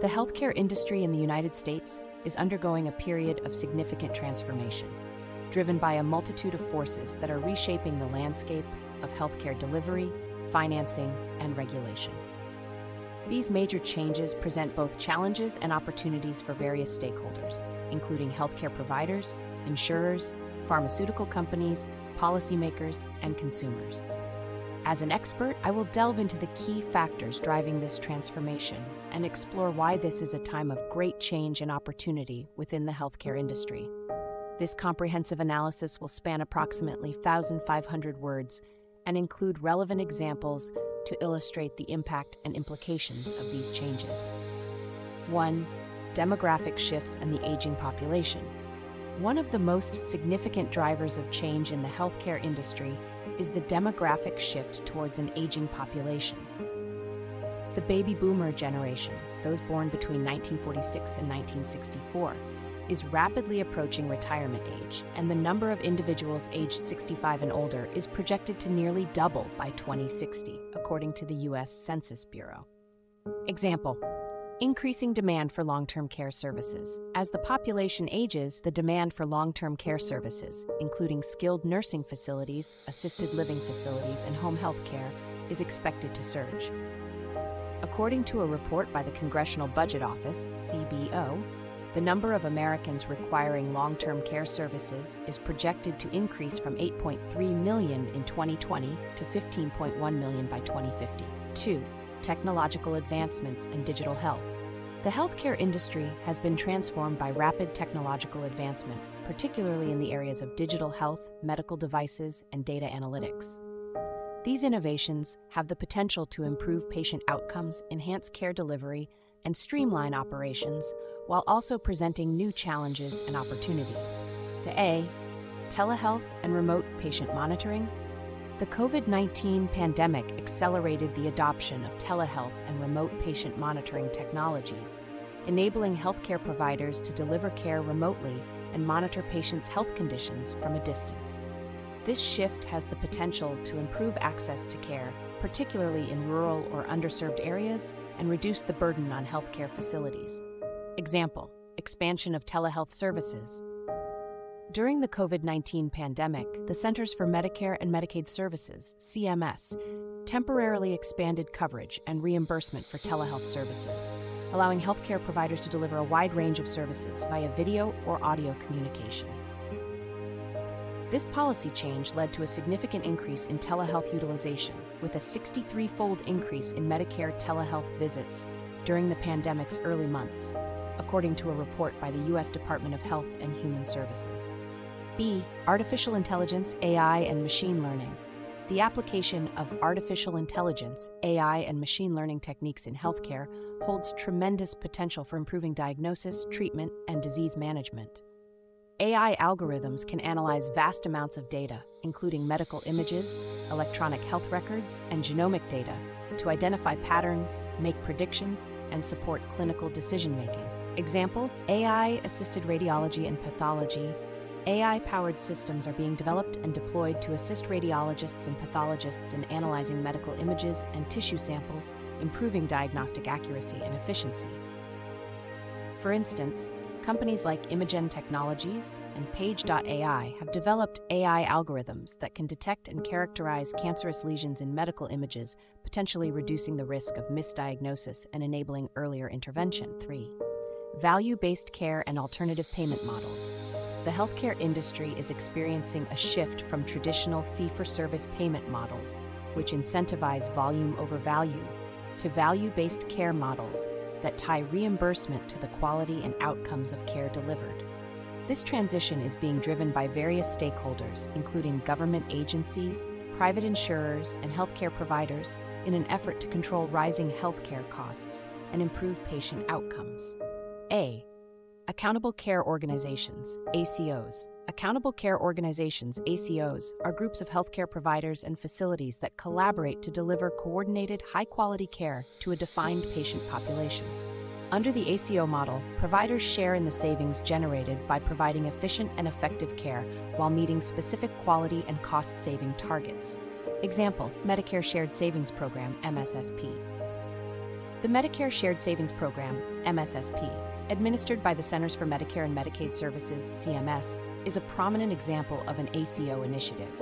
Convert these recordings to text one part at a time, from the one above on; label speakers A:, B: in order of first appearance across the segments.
A: The healthcare industry in the United States is undergoing a period of significant transformation, driven by a multitude of forces that are reshaping the landscape of healthcare delivery, financing, and regulation. These major changes present both challenges and opportunities for various stakeholders, including healthcare providers, insurers, pharmaceutical companies, policymakers, and consumers. As an expert, I will delve into the key factors driving this transformation and explore why this is a time of great change and opportunity within the healthcare industry. This comprehensive analysis will span approximately 1,500 words and include relevant examples to illustrate the impact and implications of these changes. 1. Demographic shifts and the aging population. One of the most significant drivers of change in the healthcare industry is the demographic shift towards an aging population. The baby boomer generation, those born between 1946 and 1964, is rapidly approaching retirement age, and the number of individuals aged 65 and older is projected to nearly double by 2060, according to the U.S. Census Bureau. Example: increasing demand for long-term care services. As the population ages, the demand for long-term care services, including skilled nursing facilities, assisted living facilities, and home health care, is expected to surge. According to a report by the Congressional Budget Office, CBO, the number of Americans requiring long-term care services is projected to increase from 8.3 million in 2020 to 15.1 million by 2050. 2. Technological advancements and digital health. The healthcare industry has been transformed by rapid technological advancements, particularly in the areas of digital health, medical devices, and data analytics. These innovations have the potential to improve patient outcomes, enhance care delivery, and streamline operations, while also presenting new challenges and opportunities. The telehealth and remote patient monitoring. The COVID-19 pandemic accelerated the adoption of telehealth and remote patient monitoring technologies, enabling healthcare providers to deliver care remotely and monitor patients' health conditions from a distance. This shift has the potential to improve access to care, particularly in rural or underserved areas, and reduce the burden on healthcare facilities. Example: expansion of telehealth services. During the COVID-19 pandemic, the Centers for Medicare and Medicaid Services, CMS, temporarily expanded coverage and reimbursement for telehealth services, allowing healthcare providers to deliver a wide range of services via video or audio communication. This policy change led to a significant increase in telehealth utilization, with a 63-fold increase in Medicare telehealth visits during the pandemic's early months, according to a report by the U.S. Department of Health and Human Services. B. Artificial intelligence, AI, and machine learning. The application of artificial intelligence, AI, and machine learning techniques in healthcare holds tremendous potential for improving diagnosis, treatment, and disease management. AI algorithms can analyze vast amounts of data, including medical images, electronic health records, and genomic data, to identify patterns, make predictions, and support clinical decision-making. Example: AI-assisted radiology and pathology. AI-powered systems are being developed and deployed to assist radiologists and pathologists in analyzing medical images and tissue samples, improving diagnostic accuracy and efficiency. For instance, companies like Imagen Technologies and Page.ai have developed AI algorithms that can detect and characterize cancerous lesions in medical images, potentially reducing the risk of misdiagnosis and enabling earlier intervention. 3. Value-based care and alternative payment models. The healthcare industry is experiencing a shift from traditional fee-for-service payment models, which incentivize volume over value, to value-based care models that tie reimbursement to the quality and outcomes of care delivered. This transition is being driven by various stakeholders, including government agencies, private insurers, and healthcare providers, in an effort to control rising healthcare costs and improve patient outcomes. A. Accountable Care Organizations, ACOs. Accountable Care Organizations, ACOs, are groups of healthcare providers and facilities that collaborate to deliver coordinated, high-quality care to a defined patient population. Under the ACO model, providers share in the savings generated by providing efficient and effective care while meeting specific quality and cost-saving targets. Example: Medicare Shared Savings Program, MSSP. The Medicare Shared Savings Program, MSSP, administered by the Centers for Medicare and Medicaid Services, CMS, is a prominent example of an ACO initiative.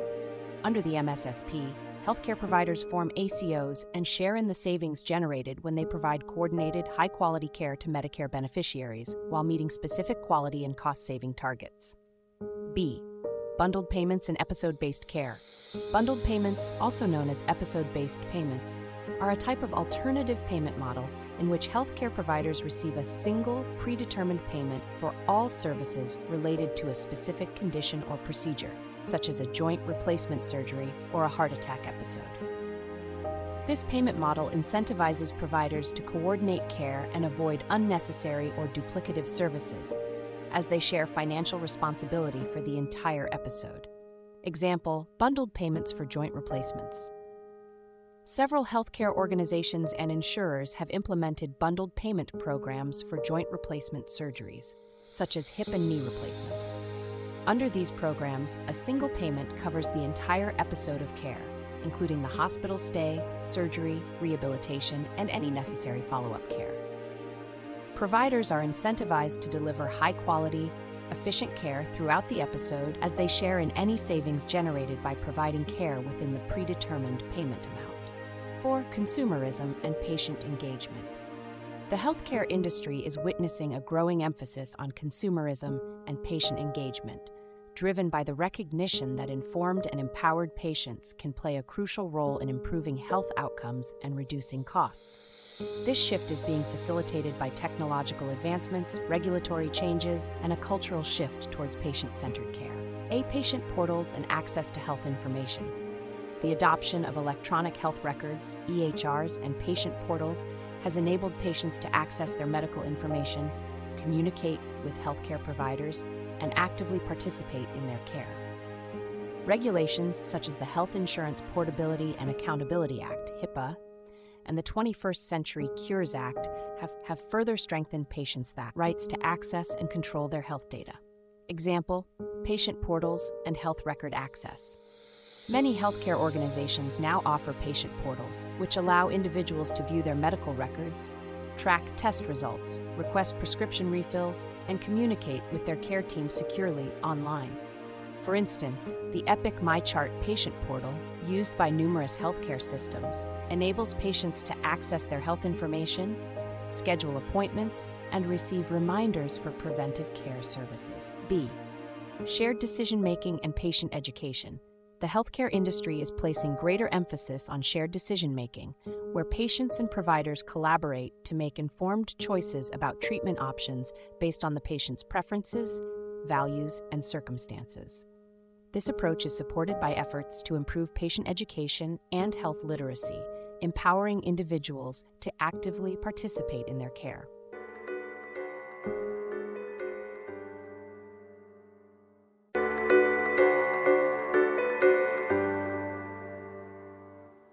A: Under the MSSP, healthcare providers form ACOs and share in the savings generated when they provide coordinated, high-quality care to Medicare beneficiaries while meeting specific quality and cost-saving targets. B. Bundled payments and episode-based care. Bundled payments, also known as episode-based payments, are a type of alternative payment model in which healthcare providers receive a single, predetermined payment for all services related to a specific condition or procedure, such as a joint replacement surgery or a heart attack episode. This payment model incentivizes providers to coordinate care and avoid unnecessary or duplicative services, as they share financial responsibility for the entire episode. Example, bundled payments for joint replacements. Several healthcare organizations and insurers have implemented bundled payment programs for joint replacement surgeries, such as hip and knee replacements. Under these programs, a single payment covers the entire episode of care, including the hospital stay, surgery, rehabilitation, and any necessary follow-up care. Providers are incentivized to deliver high-quality, efficient care throughout the episode as they share in any savings generated by providing care within the predetermined payment amount. 4. Consumerism and patient engagement. The healthcare industry is witnessing a growing emphasis on consumerism and patient engagement, driven by the recognition that informed and empowered patients can play a crucial role in improving health outcomes and reducing costs. This shift is being facilitated by technological advancements, regulatory changes, and a cultural shift towards patient-centered care. Patient portals and access to health information. The adoption of electronic health records, EHRs, and patient portals has enabled patients to access their medical information, communicate with healthcare providers, and actively participate in their care. Regulations such as the Health Insurance Portability and Accountability Act, HIPAA, and the 21st Century Cures Act have further strengthened patients' rights to access and control their health data. Example, patient portals and health record access. Many healthcare organizations now offer patient portals, which allow individuals to view their medical records, track test results, request prescription refills, and communicate with their care team securely online. For instance, the Epic MyChart patient portal, used by numerous healthcare systems, enables patients to access their health information, schedule appointments, and receive reminders for preventive care services. B. Shared decision-making and patient education. The healthcare industry is placing greater emphasis on shared decision-making, where patients and providers collaborate to make informed choices about treatment options based on the patient's preferences, values, and circumstances. This approach is supported by efforts to improve patient education and health literacy, empowering individuals to actively participate in their care.